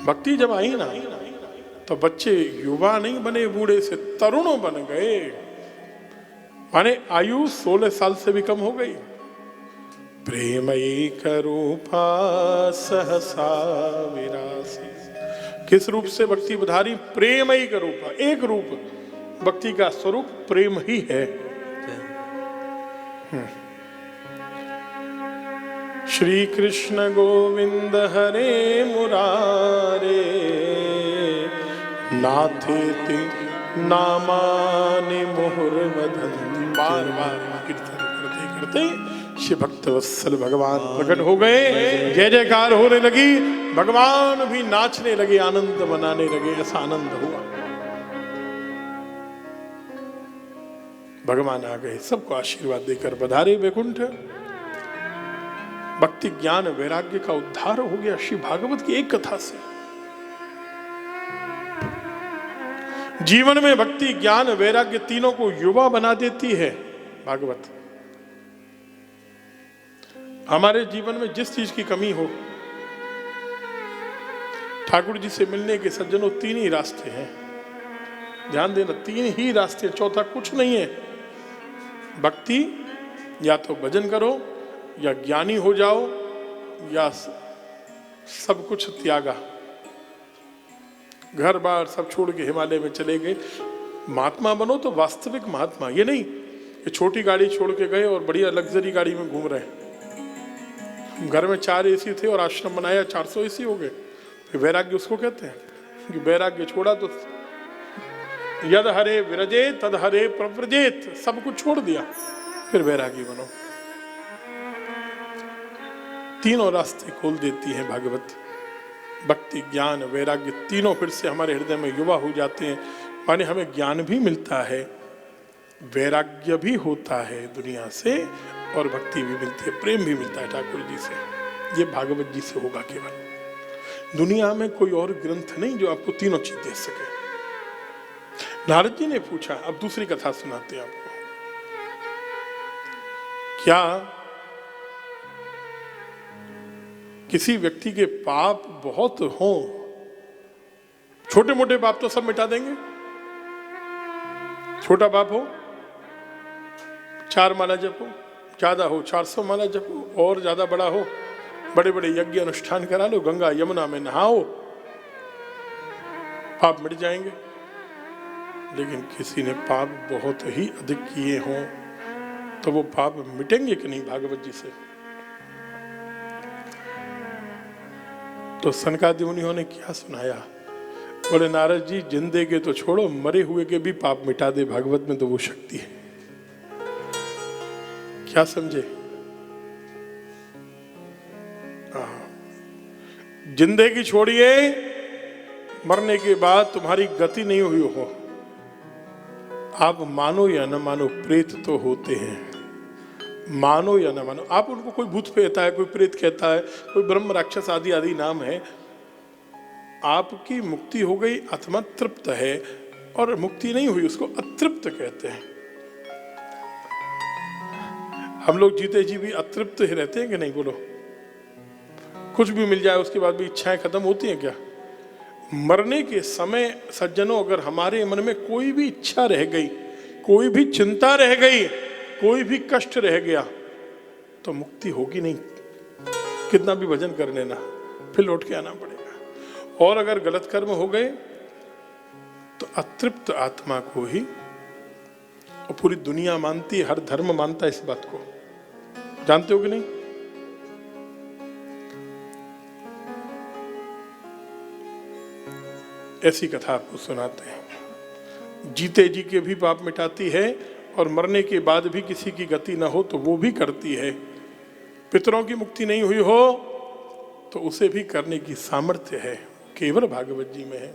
भक्ति जब आई ना तो बच्चे युवा नहीं बने, बूढ़े से तरुण बन गए, माने आयु 16 साल से भी कम हो गई। प्रेमयी रूपा सहसा विरासी, किस रूप से भक्ति बधारी? प्रेमयी का रूपा, एक रूप, भक्ति का स्वरूप प्रेम ही है। श्री कृष्ण गोविंद हरे मुरारे, नाथेति नामानि मुहुर्वदन्ति। बार बार कीर्तन करते करते श्री भक्त वत्सल भगवान प्रकट हो गए, जय जयकार होने लगी, भगवान भी नाचने लगे, आनंद मनाने लगे। ऐसा आनंद हुआ, भगवान आ गए, सबको आशीर्वाद देकर बधारे वैकुंठ। भक्ति ज्ञान वैराग्य का उद्धार हो गया श्री भागवत की एक कथा से। जीवन में भक्ति ज्ञान वैराग्य तीनों को युवा बना देती है भागवत। हमारे जीवन में जिस चीज की कमी हो, ठाकुर जी से मिलने के सज्जनों तीन ही रास्ते हैं, ध्यान देना, तीन ही रास्ते, चौथा कुछ नहीं है। भक्ति, या तो भजन करो, या ज्ञानी हो जाओ, या सब कुछ त्यागा, घर बार सब छोड़ के हिमालय में चले गए। महात्मा बनो तो वास्तविक महात्मा, ये नहीं कि छोटी गाड़ी छोड़ के गए और बढ़िया लग्जरी गाड़ी में घूम रहे हैं। घर में 4 एसी थे और आश्रम बनाया 400 एसी हो गए। फिर वैराग्य उसको कहते हैं कि वैराग्य छोड़ा तो यद हरे विरजे तद हरे प्रव्रजेत, सब कुछ छोड़ दिया, फिर वैरागी बनो। तीनों रास्ते खोल देती है भागवत। भक्ति ज्ञान वैराग्य तीनों फिर से हमारे हृदय में युवा हो जाते हैं, माने हमें ज्ञान भी मिलता है, वैराग्य भी होता है दुनिया से, और भक्ति भी मिलती है, प्रेम भी मिलता है ठाकुर जी से। ये भागवत जी से होगा केवल। दुनिया में कोई और ग्रंथ नहीं जो आपको तीनों चीज दे सके। नारद जी ने पूछा, अब दूसरी कथा सुनाते हैं आपको। क्या किसी व्यक्ति के पाप बहुत हो, छोटे मोटे पाप तो सब मिटा देंगे? छोटा पाप हो 4 माला जपो, ज्यादा हो 400 माला जपो, और ज्यादा बड़ा हो बड़े बड़े यज्ञ अनुष्ठान करा लो, गंगा यमुना में नहाओ, पाप मिट जाएंगे। लेकिन किसी ने पाप बहुत ही अधिक किए हों तो वो पाप मिटेंगे कि नहीं भागवत जी से? तो सनकादि मुनियों ने क्या सुनाया? बोले नारद जी, जिंदे के तो छोड़ो, मरे हुए के भी पाप मिटा दे, भागवत में तो वो शक्ति है। क्या समझे? जिंदे की छोड़िए, मरने के बाद तुम्हारी गति नहीं हुई हो, आप मानो या न मानो, प्रेत तो होते हैं, मानो या न मानो। आप उनको, कोई भूत कहता है, कोई प्रेत कहता है, कोई ब्रह्म राक्षस आदि आदि नाम है। आपकी मुक्ति हो गई, आत्मा तृप्त है, और मुक्ति नहीं हुई उसको अतृप्त कहते हैं। हम लोग जीते जी भी अतृप्त ही रहते हैं कि नहीं? बोलो, कुछ भी मिल जाए उसके बाद भी इच्छाएं खत्म होती हैं क्या? मरने के समय सज्जनों, अगर हमारे मन में कोई भी इच्छा रह गई, कोई भी चिंता रह गई, कोई भी कष्ट रह गया, तो मुक्ति होगी नहीं। कितना भी भजन कर लेना, फिर लौट के आना पड़ेगा। और अगर गलत कर्म हो गए तो अतृप्त आत्मा को ही, और पूरी दुनिया मानती है, हर धर्म मानता है इस बात को, जानते हो कि नहीं? ऐसी कथा आपको सुनाते हैं। जीते जी के भी पाप मिटाती है, और मरने के बाद भी किसी की गति ना हो तो वो भी करती है। पितरों की मुक्ति नहीं हुई हो तो उसे भी करने की सामर्थ्य है, केवल भागवत जी में है।